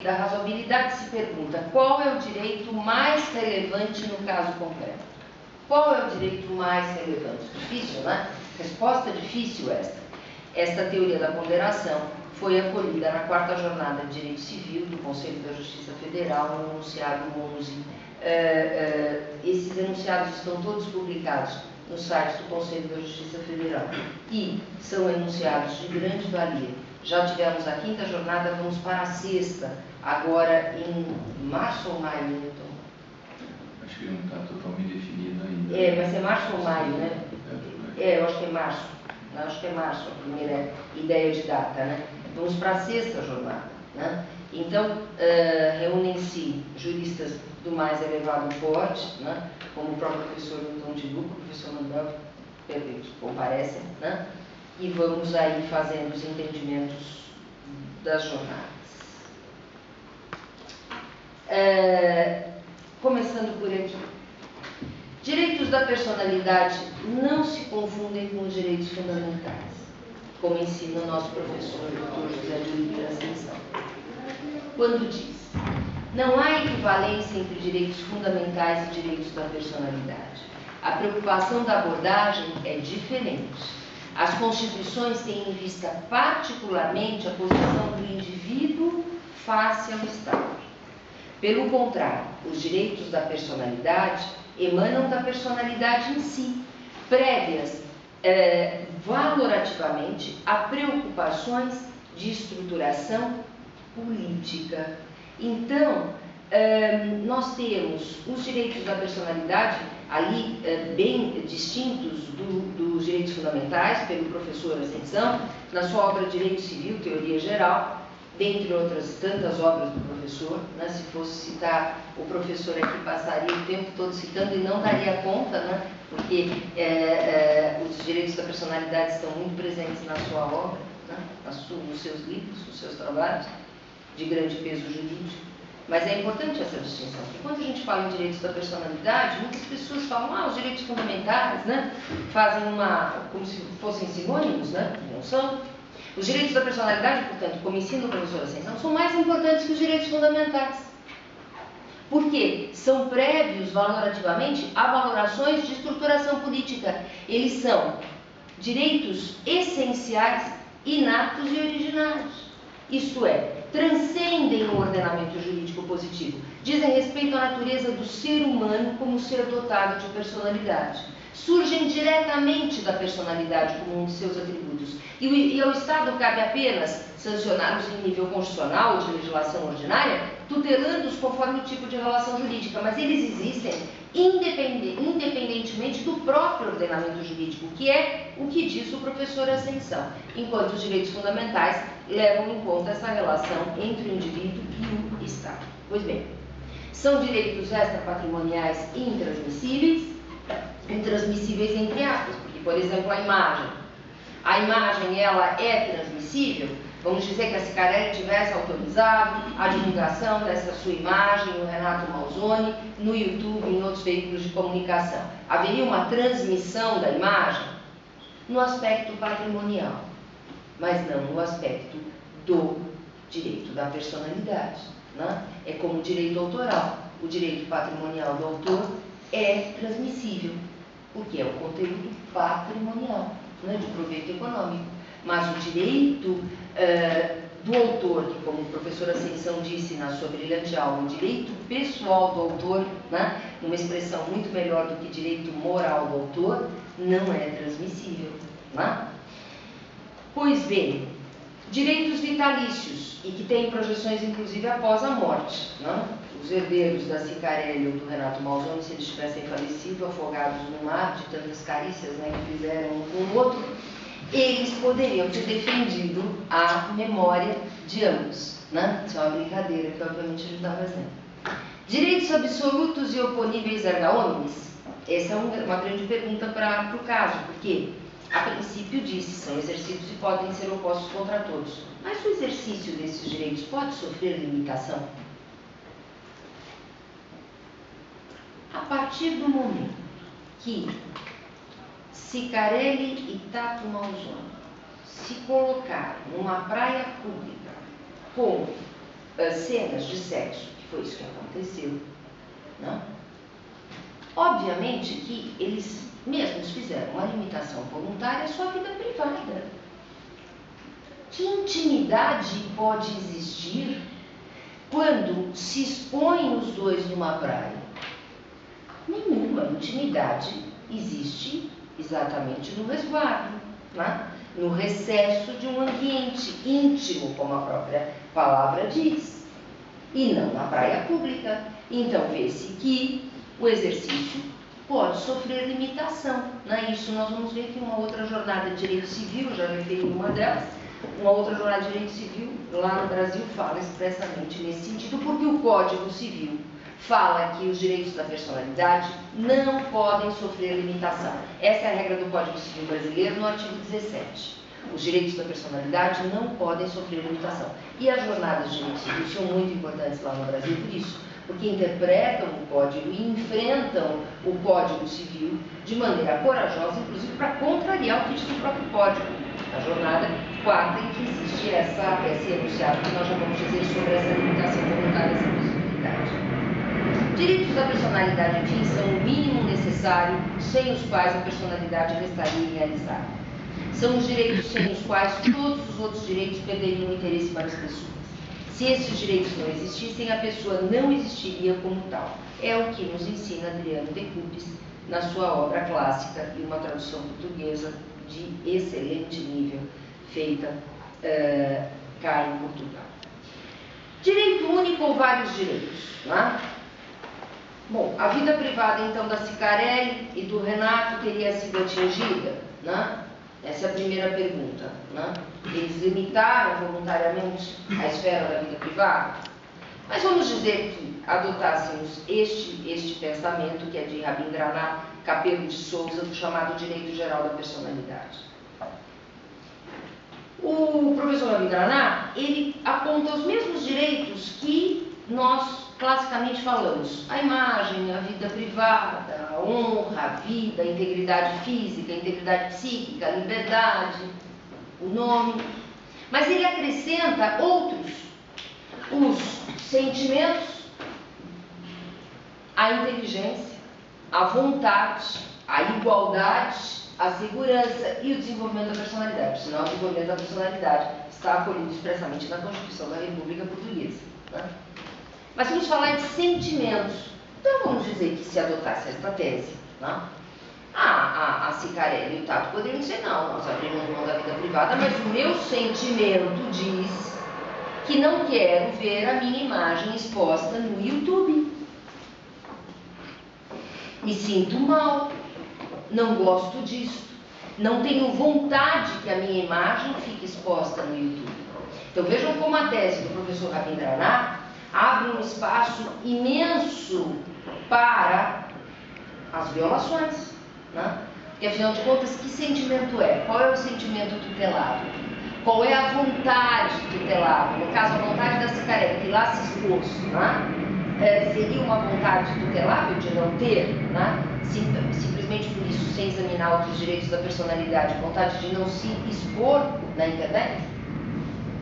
da razoabilidade se pergunta qual é o direito mais relevante no caso concreto. Qual é o direito mais relevante? Difícil, né? Resposta difícil esta. Esta teoria da ponderação foi acolhida na 4ª jornada de Direito Civil do Conselho da Justiça Federal, no enunciado 11. Esses enunciados estão todos publicados no site do Conselho da Justiça Federal e são enunciados de grande valia. Já tivemos a 5ª jornada, vamos para a 6ª, agora em março ou maio, então? Acho que não está totalmente definido ainda. Mas é março ou maio, né? Eu acho que é março. Acho que é março a primeira ideia de data, né? Vamos para a 6ª jornada, né? Então, reúnem-se juristas do mais elevado porte, né? Como o próprio professor Newton de Luca, o professor Manuel, comparecem, né? E vamos aí fazendo os entendimentos das jornadas. Começando por aqui. Direitos da personalidade não se confundem com os direitos fundamentais, como ensina o nosso professor Dr. José de Oliveira Ascensão, quando diz: não há equivalência entre direitos fundamentais e direitos da personalidade. A preocupação da abordagem é diferente. As constituições têm em vista particularmente a posição do indivíduo face ao Estado. Pelo contrário, os direitos da personalidade emanam da personalidade em si, prévias valorativamente a preocupações de estruturação política. Então, nós temos os direitos da personalidade ali bem distintos dos direitos fundamentais, pelo professor Ascensão, na sua obra Direito Civil, Teoria Geral, dentre outras tantas obras do professor, né? Se fosse citar o professor aqui, passaria o tempo todo citando e não daria conta, né? Porque os direitos da personalidade estão muito presentes na sua obra, né? Nos seus livros, nos seus trabalhos, de grande peso jurídico. Mas é importante essa distinção, porque quando a gente fala em direitos da personalidade, muitas pessoas falam, os direitos fundamentais, né? Fazem como se fossem sinônimos, né? Não são. Os direitos da personalidade, portanto, como ensina o professor Ascensão, são mais importantes que os direitos fundamentais. Porque são prévios, valorativamente, a valorações de estruturação política. Eles são direitos essenciais, inatos e originários. Isto é, transcendem o ordenamento jurídico positivo. Dizem respeito à natureza do ser humano como ser dotado de personalidade. Surgem diretamente da personalidade como um de seus atributos. E ao Estado cabe apenas sancioná-los em nível constitucional ou de legislação ordinária, tutelando-os conforme o tipo de relação jurídica, mas eles existem independentemente do próprio ordenamento jurídico, que é o que diz o professor Ascensão, enquanto os direitos fundamentais levam em conta essa relação entre o indivíduo e o Estado. Pois bem, são direitos extrapatrimoniais intransmissíveis entre aspas, porque, por exemplo, a imagem ela é transmissível. Vamos dizer que a Cicarelli tivesse autorizado a divulgação dessa sua imagem, o Renato Malzone, no YouTube e em outros veículos de comunicação. Haveria uma transmissão da imagem no aspecto patrimonial, mas não no aspecto do direito da personalidade, né? É como o direito autoral. O direito patrimonial do autor é transmissível, porque é o conteúdo patrimonial, né, de proveito econômico. Mas o direito do autor, que como o professor Ascensão disse na sua brilhante aula, o direito pessoal do autor, né, uma expressão muito melhor do que direito moral do autor, não é transmissível, né? Pois bem, direitos vitalícios, e que têm projeções inclusive após a morte, né? Os herdeiros da Cicarelli ou do Renato Malzone, se eles tivessem falecido, afogados no mar de tantas carícias, né, que fizeram um com o outro, eles poderiam ter defendido a memória de ambos, né? Isso é uma brincadeira que obviamente ele está fazendo. Direitos absolutos e oponíveis erga omnes? Essa é uma grande pergunta para o caso, porque a princípio disse, são exercícios e podem ser opostos contra todos. Mas o exercício desses direitos pode sofrer limitação? A partir do momento que Cicarelli e Tato Malzone se colocaram numa praia pública com cenas de sexo, que foi isso que aconteceu, né? Obviamente que eles mesmos fizeram uma limitação voluntária à sua vida privada. Que intimidade pode existir quando se expõem os dois numa praia? Nenhuma intimidade existe exatamente no resguardo, né? No recesso de um ambiente íntimo, como a própria palavra diz, e não na praia pública. Então vê-se que o exercício pode sofrer limitação, né? Isso nós vamos ver que uma outra jornada de direito civil, já referi uma delas, uma outra jornada de direito civil lá no Brasil fala expressamente nesse sentido, porque o Código Civil fala que os direitos da personalidade não podem sofrer limitação. Essa é a regra do Código Civil brasileiro no artigo 17. Os direitos da personalidade não podem sofrer limitação. E as jornadas de direito civil são muito importantes lá no Brasil por isso, porque interpretam o Código e enfrentam o Código Civil de maneira corajosa, inclusive para contrariar o que diz o próprio Código. A jornada quarta em que existe esse enunciado que nós já vamos dizer sobre essa limitação voluntária, essa possibilidade. Direitos da personalidade, enfim, são o mínimo necessário, sem os quais a personalidade restaria irrealizável. São os direitos sem os quais todos os outros direitos perderiam o interesse para as pessoas. Se esses direitos não existissem, a pessoa não existiria como tal. É o que nos ensina Adriano de Cupes na sua obra clássica e uma tradução portuguesa de excelente nível, feita cá em Portugal. Direito único ou vários direitos, né? Bom, a vida privada então da Cicarelli e do Renato teria sido atingida, né? Essa é a primeira pergunta, né? Eles limitaram voluntariamente a esfera da vida privada? Mas vamos dizer que adotássemos este pensamento, que é de Rabindranath Capelo de Souza, do chamado direito geral da personalidade. O professor Rabindranath, ele aponta os mesmos direitos que nós classicamente falamos: a imagem, a vida privada, a honra, a vida, a integridade física, a integridade psíquica, a liberdade, o nome. Mas ele acrescenta outros: os sentimentos, a inteligência, a vontade, a igualdade, a segurança e o desenvolvimento da personalidade. Senão, o desenvolvimento da personalidade está acolhido expressamente na Constituição da República Portuguesa, né? Mas vamos falar de sentimentos. Então vamos dizer que se adotasse esta tese, né? A Cicarelli e o Tato poderiam dizer: não, nós abrimos mão da vida privada, mas o meu sentimento diz que não quero ver a minha imagem exposta no YouTube. Me sinto mal, não gosto disso, não tenho vontade que a minha imagem fique exposta no YouTube. Então vejam como a tese do professor Rabindranath abre um espaço imenso para as violações, né? Porque afinal de contas, que sentimento é? Qual é o sentimento tutelado? Qual é a vontade tutelada? No caso, a vontade da Cicarelli, que lá se expôs, né? Seria uma vontade tutelável de não ter, né? Simplesmente por isso, sem examinar outros direitos da personalidade, vontade de não se expor na internet,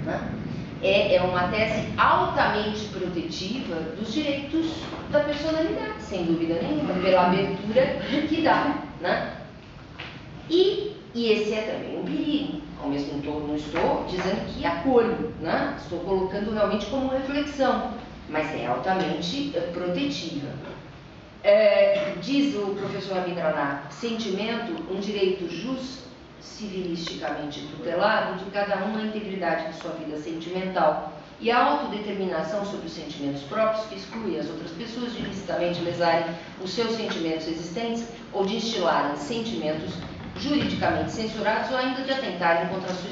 né? É uma tese altamente protetiva dos direitos da personalidade, sem dúvida nenhuma, pela abertura que dá, né? E esse é também um perigo. Ao mesmo tempo, não estou dizendo que acolho, né? Estou colocando realmente como reflexão, mas é altamente protetiva. Diz o professor Rabindranath: sentimento, um direito justo, civilisticamente tutelado de cada um na integridade de sua vida sentimental e a autodeterminação sobre os sentimentos próprios, que exclui as outras pessoas de ilicitamente lesarem os seus sentimentos existentes ou de instilarem sentimentos juridicamente censurados ou ainda de atentarem contra a sua